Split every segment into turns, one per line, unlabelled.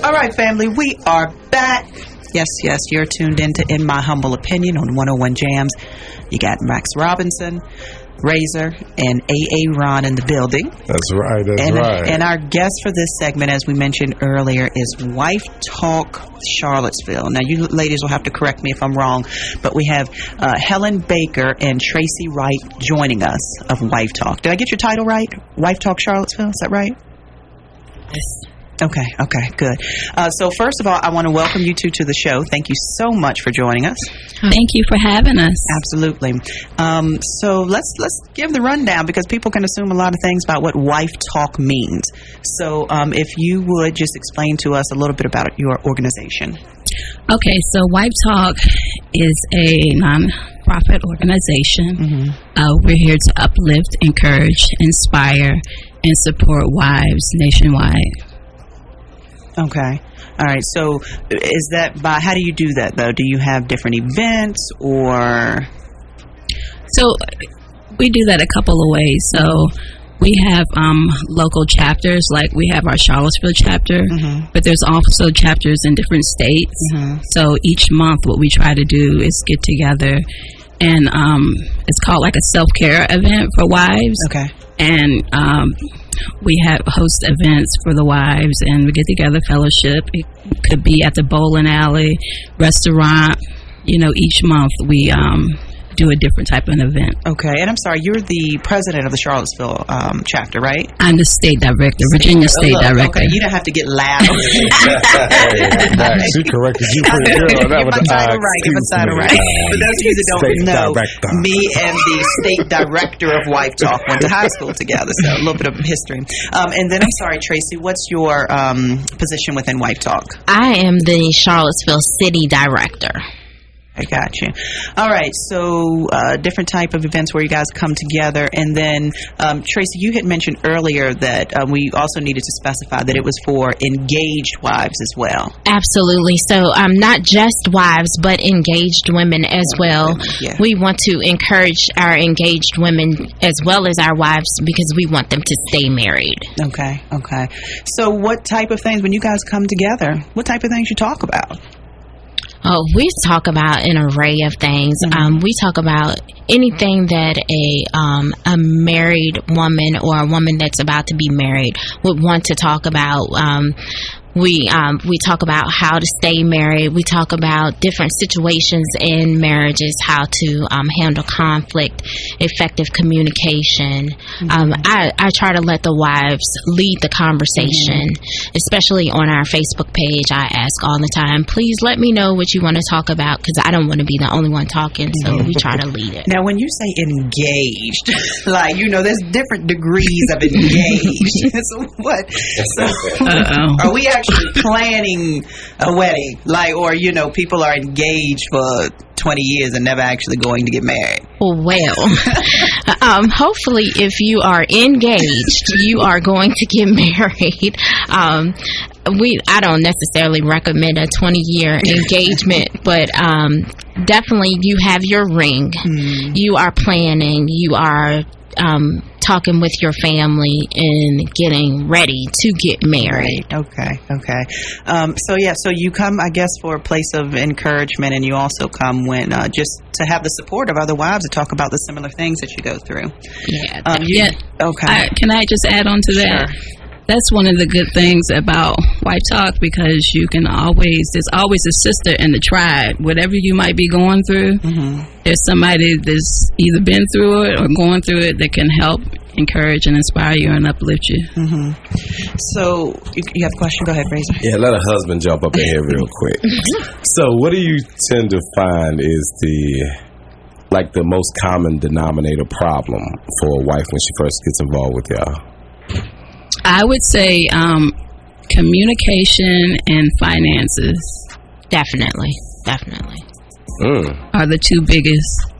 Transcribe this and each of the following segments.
All right, family, we are back. Yes, you're tuned into In My Humble Opinion on 101 Jams. You got Max Robinson, Razor, and A.A. Ron in the building.
That's right, right.
And our guest for this segment, as we mentioned earlier, is Wife Talk Charlottesville. Now, you ladies will have to correct me if I'm wrong, but we have Helen Baker and Tracy Wright joining us of Wife Talk. Did I get your title right? Wife Talk Charlottesville, is that right?
Yes.
Okay, good. So first of all, I want to welcome you two to the show. Thank you so much for joining us.
Thank you for having us.
Absolutely. So let's give the rundown, because people can assume a lot of things about what Wife Talk means. So if you would just explain to us a little bit about your organization.
Okay, so Wife Talk is a non-profit organization. We're here to uplift, encourage, inspire, and support wives nationwide.
Okay. All right. So is that by, how do you do that, though? Do you have different events, or?
So we do that a couple of ways. So we have local chapters, like we have our Charlottesville chapter, but there's also chapters in different states. So each month what we try to do is get together, and it's called like a self-care event for wives.
Okay.
And we host events for the wives, and we get together, fellowship. It could be at the bowling alley, restaurant. Each month we do a different type of event.
Okay. And I'm sorry, you're the president of the Charlottesville chapter, right?
I'm the state director, Virginia State Director.
Okay, you don't have to get loud.
She corrected you pretty good.
Get my title right. For those of you that don't know, me and the state director of Wife Talk went to high school together, so a little bit of history. And then, I'm sorry, Tracy, what's your position within Wife Talk?
I am the Charlottesville City Director.
I got you. All right, so different type of events where you guys come together. And then, Tracy, you had mentioned earlier that we also needed to specify that it was for engaged wives as well.
Absolutely. So not just wives, but engaged women as well.
Yeah.
We want to encourage our engaged women as well as our wives, because we want them to stay married.
Okay. So what type of things, when you guys come together, what type of things you talk about?
Oh, we talk about an array of things. We talk about anything that a married woman or a woman that's about to be married would want to talk about. We talk about how to stay married. We talk about different situations in marriages, how to handle conflict, effective communication. I try to let the wives lead the conversation, especially on our Facebook page. I ask all the time, please let me know what you want to talk about, because I don't want to be the only one talking, so we try to lead it.
Now, when you say engaged, like, there's different degrees of engaged. So what? Are we actually planning a wedding, or people are engaged for 20 years and never actually going to get married?
Well, hopefully if you are engaged, you are going to get married. I don't necessarily recommend a 20-year engagement, but definitely you have your ring. You are planning, you are talking with your family and getting ready to get married.
Okay. So you come, I guess, for a place of encouragement, and you also come when just to have the support of other wives to talk about the similar things that you go through.
Yeah.
Okay.
Can I just add on to that?
Sure.
That's one of the good things about Wife Talk, because there's always a sister in the tribe. Whatever you might be going through, there's somebody that's either been through it or going through it that can help encourage and inspire you and uplift you.
So you have a question? Go ahead, Razor.
Yeah, let a husband jump up in here real quick. So what do you tend to find is the most common denominator problem for a wife when she first gets involved with y'all?
I would say communication and finances.
Definitely.
Are the two biggest.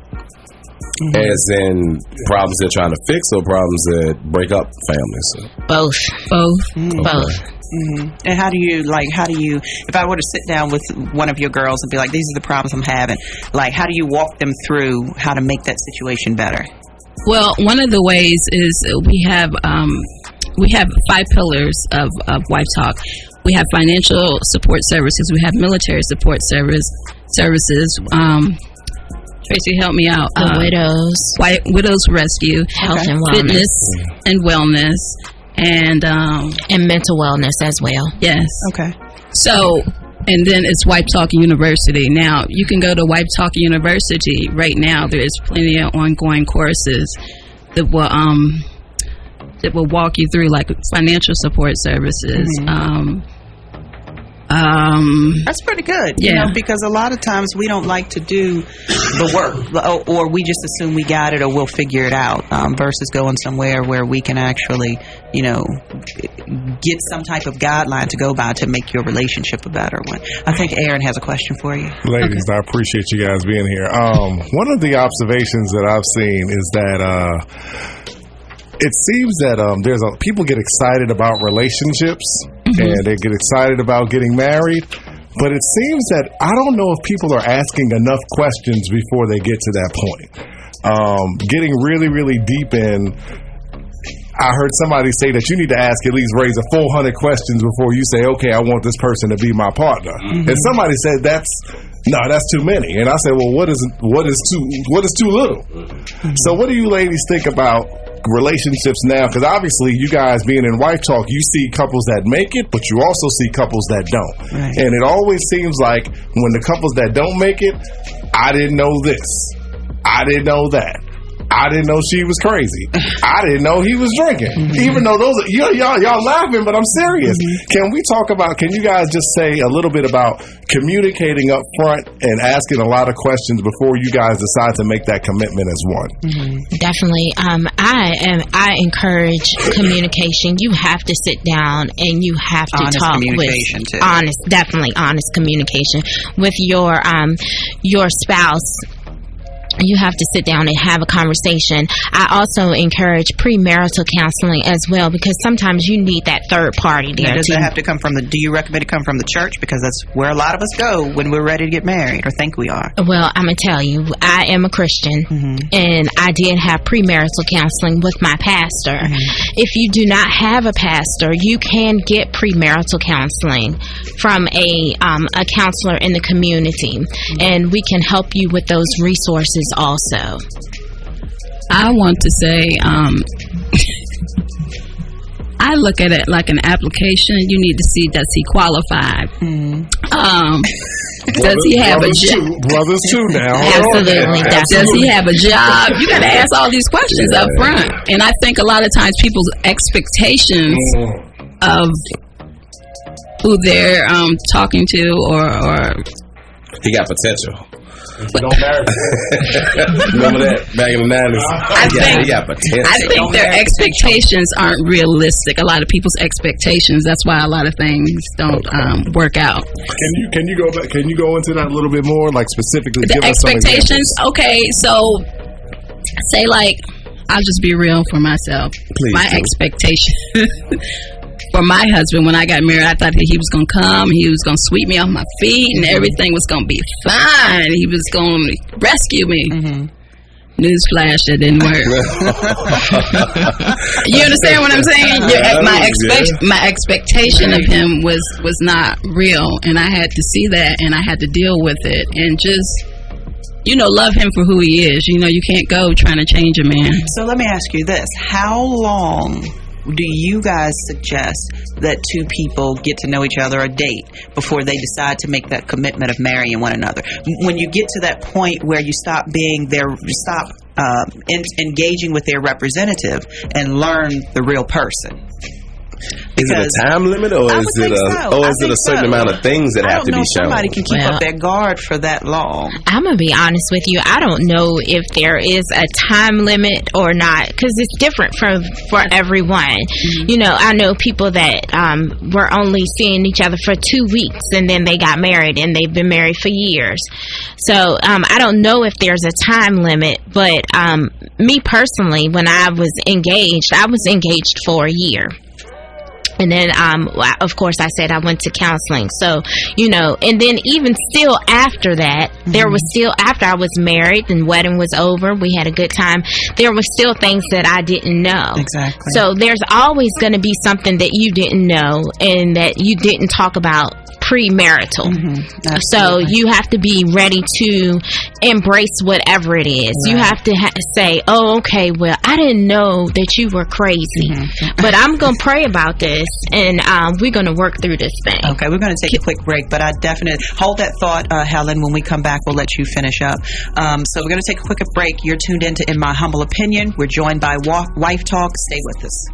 As in problems they're trying to fix, or problems that break up families?
Both.
And how do you, if I were to sit down with one of your girls and be like, these are the problems I'm having, how do you walk them through how to make that situation better?
Well, one of the ways is we have 5 pillars of Wife Talk. we have financial support services. We have military support services. Tracy, help me out. Widows Rescue,
health and wellness,
fitness and wellness, and
mental wellness as well.
Yes.
Okay.
So, and then it's Wife Talk University. Now, you can go to Wife Talk University right now. There is plenty of ongoing courses that will walk you through, like financial support services.
That's pretty good,
yeah.
Because a lot of times we don't like to do the work, or we just assume we got it or we'll figure it out, versus going somewhere where we can actually, get some type of guideline to go by to make your relationship a better one. I think Aaron has a question for you.
Ladies, I appreciate you guys being here. One of the observations that I've seen is that it seems that people get excited about relationships and they get excited about getting married, but it seems that I don't know if people are asking enough questions before they get to that point. Getting really, really deep in. I heard somebody say that you need to raise a 400 questions before you say, okay, I want this person to be my partner. And somebody said that's too many. And I said, well, what is too little? So what do you ladies think about relationships now? Because obviously you guys being in Wife Talk, you see couples that make it, but you also see couples that don't.
Right.
And it always seems like when the couples that don't make it, I didn't know this, I didn't know that, I didn't know she was crazy, I didn't know he was drinking. Even though those y'all laughing, but I'm serious. Can you guys just say a little bit about communicating up front and asking a lot of questions before you guys decide to make that commitment as one?
Definitely. I encourage communication. You have to sit down and you have to talk with honest communication with your spouse. You have to sit down and have a conversation. I also encourage premarital counseling as well, because sometimes you need that third party there.
Does it have to come from do you recommend it come from the church? Because that's where a lot of us go when we're ready to get married or think we are.
Well, I'm going to tell you, I am a Christian, and I did have premarital counseling with my pastor. If you do not have a pastor, you can get premarital counseling from a counselor in the community, and we can help you with those resources also.
I want to say, I look at it like an application. You need to see, does he qualified? Does he have a job?
Brothers too now.
Absolutely.
Does he have a job? You got to ask all these questions up front. And I think a lot of times people's expectations of who they're talking to or
he got potential.
Don't marry.
Remember that back in the 90s? He got potential.
I think their expectations aren't realistic. A lot of people's expectations. That's why a lot of things don't work out.
Can you go back? Can you go into that a little bit more, like specifically?
The
give
expectations.
Us some
Okay, so say like I'll just be real for myself.
Please
my
do.
expectation. For my husband, when I got married, I thought that he was going to come, he was going to sweep me off my feet, and everything was going to be fine. He was going to rescue me. Newsflash, it didn't work. You understand what I'm saying? My expectation of him was not real, and I had to see that, and I had to deal with it, and just love him for who he is. You can't go trying to change a man.
So let me ask you this: how long do you guys suggest that two people get to know each other or date before they decide to make that commitment of marrying one another? When you get to that point where you stop engaging with their representative and learn the real person.
Is it a time limit, or is it a certain amount of things that have to be shown?
Somebody can keep up their guard for that long.
I'm gonna be honest with you. I don't know if there is a time limit or not, because it's different for everyone. I know people that were only seeing each other for 2 weeks, and then they got married, and they've been married for years. So I don't know if there's a time limit, but me personally, when I was engaged for a year. And then, of course, I said I went to counseling. So, and then even still after that, there was still, after I was married and wedding was over, we had a good time, there were still things that I didn't know.
Exactly.
So there's always going to be something that you didn't know and that you didn't talk about premarital. So you have to be ready to embrace whatever it is. Right. You have to say, oh, okay, well, I didn't know that you were crazy, but I'm going to pray about this, and we're going to work through this thing.
Okay, we're going to take a quick break, but I definitely hold that thought, Helen. When we come back, we'll let you finish up. So we're going to take a quick break. You're tuned into In My Humble Opinion. We're joined by Wife Talk. Stay with us.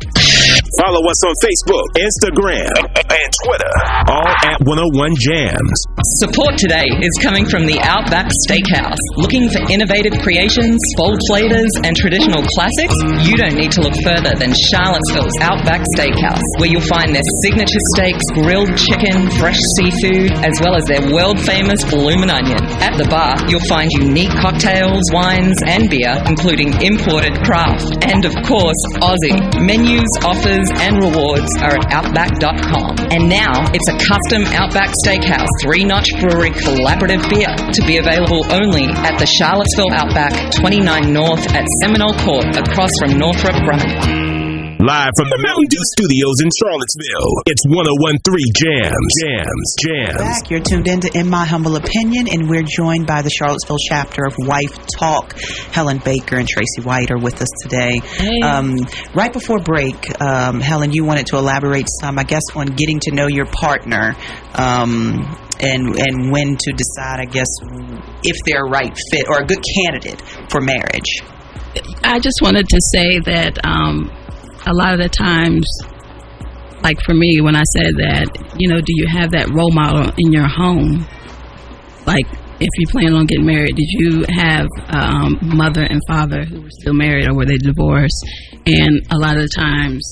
Follow us on Facebook, Instagram, and Twitter, all at 101 Jams.
Support today is coming from the Outback Steakhouse. Looking for innovative creations, bold flavors, and traditional classics? You don't need to look further than Charlottesville's Outback Steakhouse, where you'll find their signature steaks, grilled chicken, fresh seafood, as well as their world-famous bloomin' onion. At the bar, you'll find unique cocktails, wines, and beer, including imported craft. And of course, Aussie. Menus, offers, and rewards are at Outback.com. And now, it's a custom Outback Steakhouse 3-notch brewery collaborative beer to be available only at the Charlottesville Outback, 29 North at Seminole Court, across from Northrop Grumman.
Live from the Mountain Dew Studios in Charlottesville, it's 101.3 Jams.
Back. You're tuned into In My Humble Opinion, and we're joined by the Charlottesville chapter of Wife Talk. Helen Baker and Tracy White are with us today.
Hey.
Right before break, Helen, you wanted to elaborate some, I guess, on getting to know your partner, and when to decide, I guess, if they're a right fit or a good candidate for marriage.
I just wanted to say that a lot of the times, like for me, when I said that, do you have that role model in your home? Like, if you plan on getting married, did you have mother and father who were still married, or were they divorced? And a lot of the times,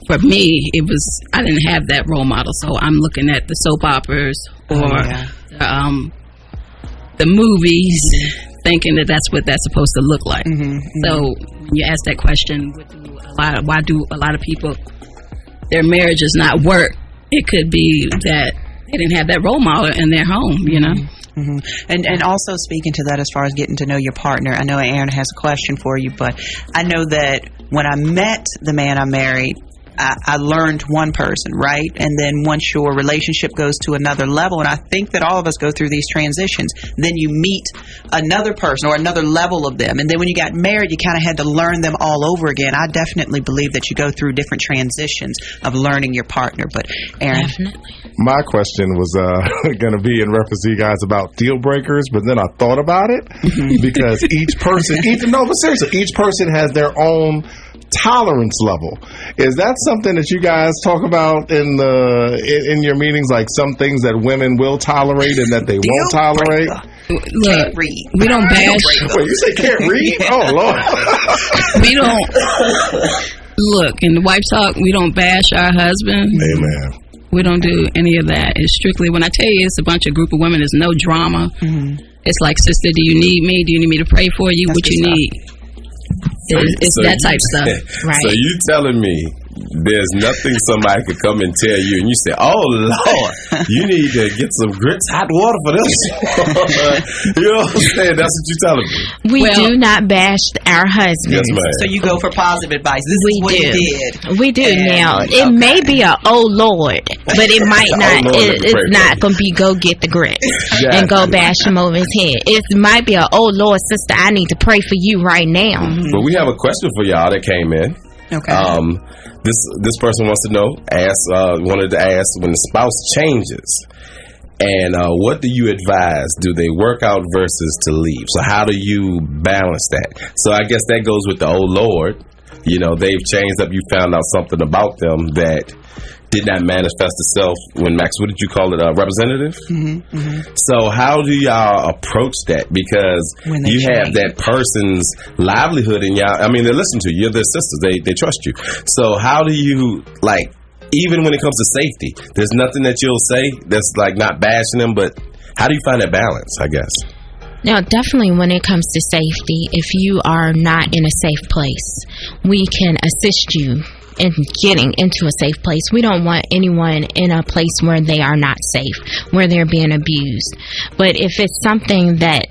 for me, I didn't have that role model. So I'm looking at the soap operas or the movies, thinking that that's what that's supposed to look like. So when you ask that question, why do a lot of people, their marriages not work? It could be that they didn't have that role model in their home,
And also speaking to that, as far as getting to know your partner, I know Aaron has a question for you, but I know that when I met the man I married, I learned one person, right? And then once your relationship goes to another level, and I think that all of us go through these transitions, then you meet another person or another level of them. And then when you got married, you kind of had to learn them all over again. I definitely believe that you go through different transitions of learning your partner. But Aaron?
Definitely.
My question was going to be in reference to you guys about deal breakers, but then I thought about it because each person, each person has their own tolerance level. Is that something that you guys talk about in your meetings, like some things that women will tolerate and that they won't tolerate?
Look, we don't bash.
Wait, you say can't read? Oh, Lord.
We don't. Look, in the Wife Talk, we don't bash our husband.
Amen.
We don't do any of that. It's strictly, when I tell you it's a bunch of group of women, there's no drama. It's like, sister, do you need me? Do you need me to pray for you? What you need? It's that type stuff.
Right.
So you telling me there's nothing somebody could come and tell you, and you say, "Oh Lord, you need to get some grits, hot water for this." You know what I'm saying? That's what you're telling me.
We do not bash our husbands.
Yes, ma'am.
So you go for positive advice. This is what he did.
We do. Now it may be a oh Lord, but it might not. It's not gonna be go get the grits and go bash him over his head. It might be a oh Lord, sister, I need to pray for you right now.
But we have a question for y'all that came in.
Okay.
This person wants to know, wanted to ask, when the spouse changes, and what do you advise? Do they work out versus to leave? So how do you balance that? So I guess that goes with the oh Lord. They've changed up. You found out something about them that did not manifest itself when Max, what did you call it, representative? So how do y'all approach that? Because you have that person's livelihood in y'all. I mean, they listen to you. You're their sisters. They trust you. So how do you, like, even when it comes to safety, there's nothing that you'll say that's like not bashing them, but how do you find that balance, I guess?
Now, definitely when it comes to safety, if you are not in a safe place, we can assist you in getting into a safe place. We don't want anyone in a place where they are not safe, where they're being abused. But if it's something that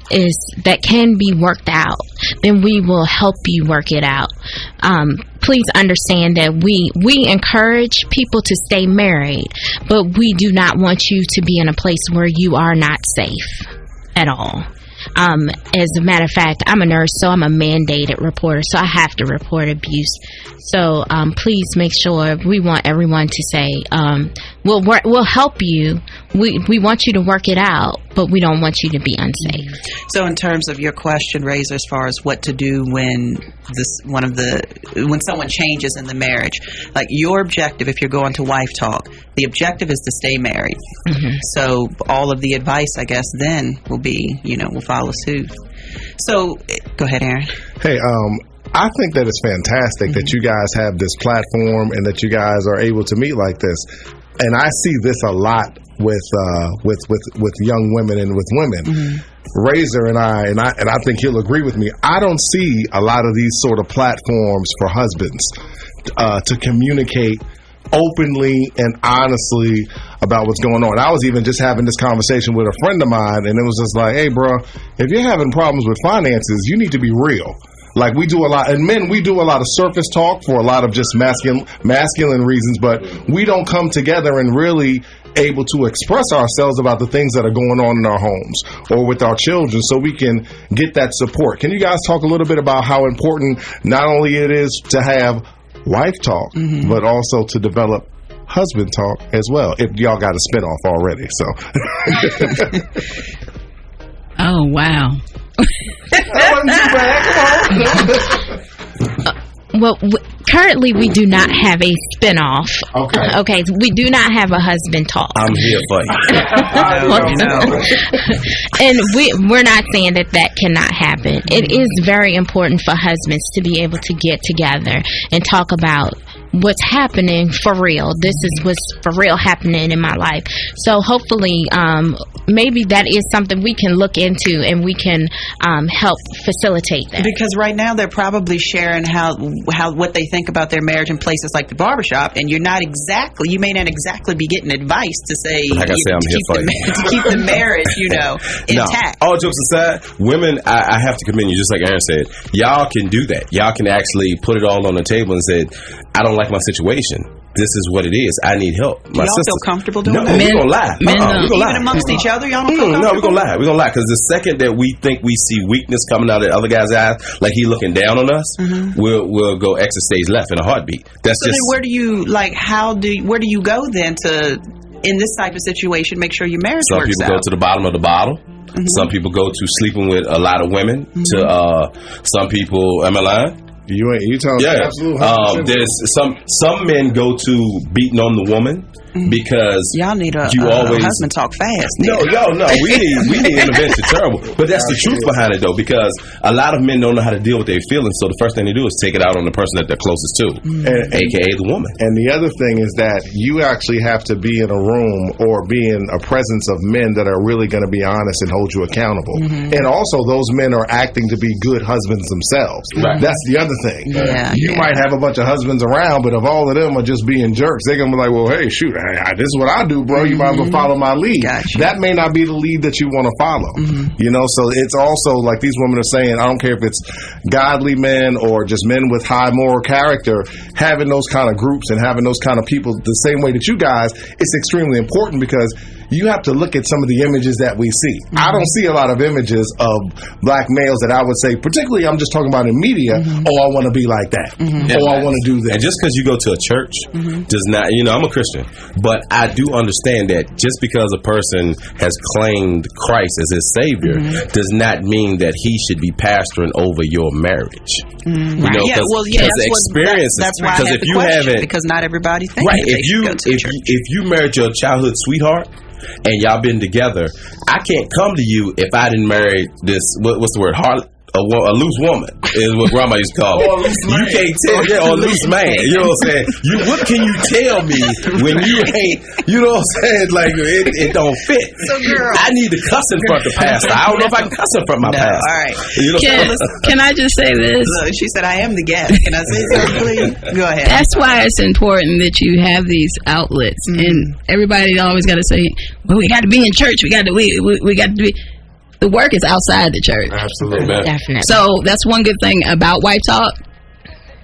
can be worked out, then we will help you work it out. Please understand that we encourage people to stay married, but we do not want you to be in a place where you are not safe at all. As a matter of fact, I'm a nurse, so I'm a mandated reporter, so I have to report abuse. So please make sure, we want everyone to say, we'll help you. We want you to work it out, but we don't want you to be unsafe.
So in terms of your question, Razor, as far as what to do when when someone changes in the marriage, like your objective, if you're going to Wife Talk, the objective is to stay married. Mm-hmm. So all of the advice, I guess, then will be, will follow suit. So go ahead, Aaron.
Hey, I think that it's fantastic that you guys have this platform and that you guys are able to meet like this. And I see this a lot with young women and with women. Mm-hmm. Razor and I think he'll agree with me. I don't see a lot of these sort of platforms for husbands to communicate openly and honestly about what's going on. I was even just having this conversation with a friend of mine, and it was just like, hey, bro, if you're having problems with finances, you need to be real. Like, we do a lot, and men, we do a lot of surface talk for a lot of just masculine reasons, but we don't come together and really able to express ourselves about the things that are going on in our homes or with our children, so we can get that support. Can you guys talk a little bit about how important not only it is to have wife talk, mm-hmm. but also to develop husband talk as well, if y'all got a spinoff already? So
oh, wow.
Well, currently we do not have a spinoff. Okay, we do not have a husband talk.
I'm here for you.
And we're not saying that cannot happen. It is very important for husbands to be able to get together and talk about what's happening for real. This is what's for real happening in my life. So hopefully, maybe that is something we can look into, and we can help facilitate that.
Because right now they're probably sharing what they think about their marriage in places like the barbershop, and you may not exactly be getting advice to say,
like
to keep the marriage, intact.
No, all jokes aside, women, I have to commend you, just like Aaron said. Y'all can do that. Y'all can actually put it all on the table and say, I don't like my situation. This is what it is. I need help.
Y'all feel comfortable doing that?
No, we're going to lie.
We're going to lie. Even amongst each other, y'all don't feel comfortable?
No, we're going to lie. We're going to lie. Because the second that we think we see weakness coming out of the other guy's eyes, like he looking down on us, mm-hmm. we'll go exit stage left in a heartbeat. That's so just.
Then where do you go then to, in this type of situation, make sure your marriage works out?
Some people go to the bottom of the bottle. Mm-hmm. Some people go to sleeping with a lot of women. Mm-hmm. To some people, am I lying?
You telling me absolutely.
There's some men go to beating on the woman because
y'all need a husband talk fast.
No, we need intervention. Terrible, but that's the truth behind it though, because a lot of men don't know how to deal with their feelings. So the first thing they do is take it out on the person that they're closest to, aka the woman.
And the other thing is that you actually have to be in a room or be in a presence of men that are really going to be honest and hold you accountable. Mm-hmm. And also, those men are acting to be good husbands themselves. Right. That's the other thing.
Yeah,
you might have a bunch of husbands around, but if all of them are just being jerks, they're gonna be like, well, hey, shoot, this is what I do, bro. You might as well follow my lead.
Gotcha.
That may not be the lead that you want to follow. Mm-hmm. So it's also like these women are saying, I don't care if it's godly men or just men with high moral character, having those kind of groups and having those kind of people the same way that you guys, it's extremely important, because you have to look at some of the images that we see. Mm-hmm. I don't see a lot of images of black males that I would say, particularly I'm just talking about in media, I want to be like that. Mm-hmm. I want to do this.
And just because you go to a church does not, I'm a Christian, but I do understand that just because a person has claimed Christ as his Savior does not mean that he should be pastoring over your marriage.
Mm-hmm. That's experiences. That's why I have the question, because not everybody thinks
right. If you married your childhood sweetheart and y'all been together, I can't come to you if I didn't marry this, what's the word, a loose woman is what grandma used to call it. You can't tell, or a loose man. You know what I'm saying? What can you tell me when you ain't? You know what I'm saying? Like it don't fit. So girl, I need to cuss in front of the pastor. I don't know if I can cuss in front of my pastor.
All right.
You know,
can I just say this?
Look, she said, "I am the guest." Can I say something, please? Go ahead.
That's why it's important that you have these outlets, and everybody always got to say, "Well, we got to be in church. We got to be." The work is outside the church.
Absolutely.
Definitely.
So that's one good thing about Wife Talk.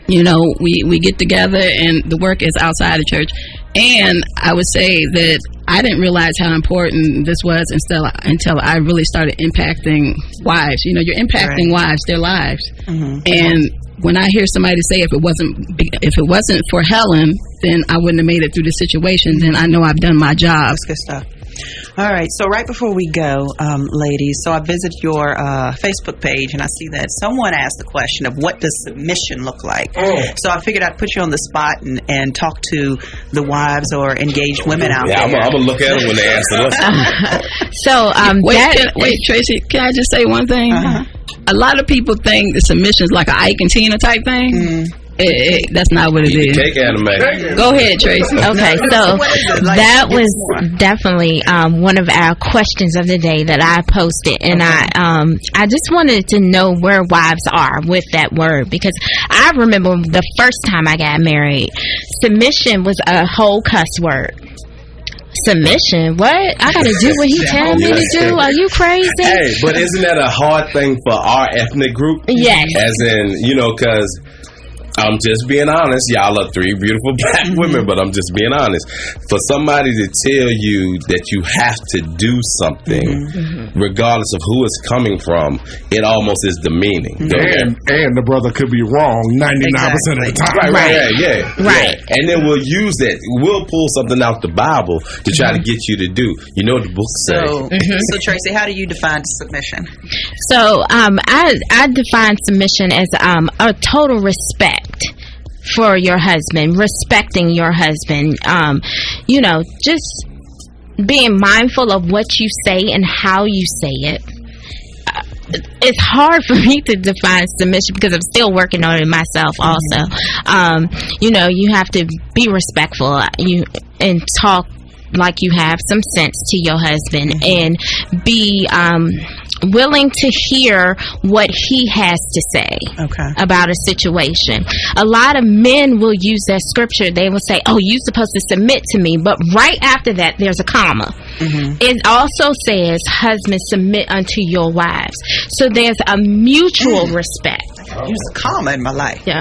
You know, we get together and the work is outside the church. And I would say that I didn't realize how important this was until I really started impacting wives. You know, you're impacting wives, their lives. And when I hear somebody say, if it wasn't for Helen, then I wouldn't have made it through the situation, then I know I've done my job.
That's good stuff. All right, so right before we go, ladies, so I visited your Facebook page and I see that someone asked the question of what does submission look like? So I figured I'd put you on the spot and talk to the wives or engaged women out there.
I'm going to look at them when they answer this.
So,
wait, Tracy, can I just say one thing? A lot of people think the submission is like an Ike and Tina type thing. That's not what it is.
Cake anime.
Go ahead, Tracy.
Okay, so that was definitely one of our questions of the day that I posted, and I just wanted to know where wives are with that word, because I remember the first time I got married, submission was a whole cuss word. Submission? What? I gotta do what he tells me to do? Are you crazy?
Hey, but isn't that a hard thing for our ethnic group?
Yes.
As in, you know, because I'm just being honest. Y'all are three beautiful black women, but I'm just being honest. For somebody to tell you that you have to do something, regardless of who it's coming from, it almost is demeaning.
And the brother could be wrong 99% of the time.
Right. And then we'll use that. We'll pull something out the Bible to try to get you to do. You know what the book says.
So Tracy, how do you define submission?
So I define submission as a total respect for your husband, respecting your husband, you know, just being mindful of what you say and how you say it. It's hard for me to define submission because I'm still working on it myself also. You know, you have to be respectful and talk like you have some sense to your husband, and be willing to hear what he has to say about a situation. A lot of men will use that scripture. They will say, "Oh, you're supposed to submit to me," but right after that there's a comma. It also says, "Husbands, submit unto your wives." So there's a mutual respect.
Use a comma in my life.
Put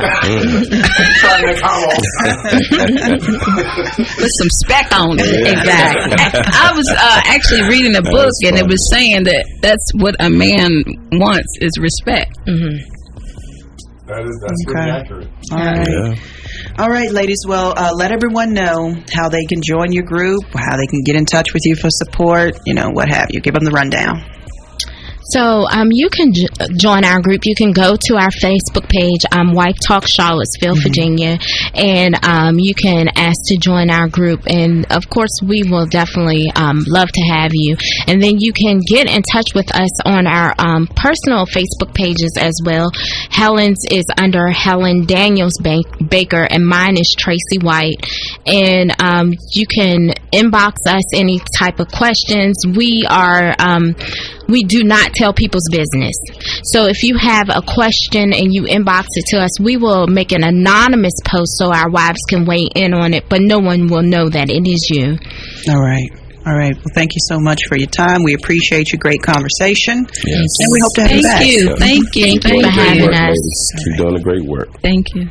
some spec on it.
Exactly.
I was actually reading a book, and it was saying that that's what a man wants is respect.
That's pretty accurate.
All right. All right, ladies. Well, let everyone know how they can join your group, how they can get in touch with you for support, you know, what have you. Give them the rundown.
So you can join our group. You can go to our Facebook page, Wife Talk Charlottesville, Virginia, and you can ask to join our group. And, of course, we will definitely love to have you. And then you can get in touch with us on our personal Facebook pages as well. Helen's is under Helen Daniels Baker, and mine is Tracy White. And you can inbox us any type of questions. We do not tell people's business. So if you have a question and you inbox it to us, we will make an anonymous post so our wives can weigh in on it, but no one will know that it is you.
All right. Well, thank you so much for your time. We appreciate your great conversation.
Yes.
And we hope to have you back.
Thank you. Thank you
for having us.
Keep doing the great work.
Thank you.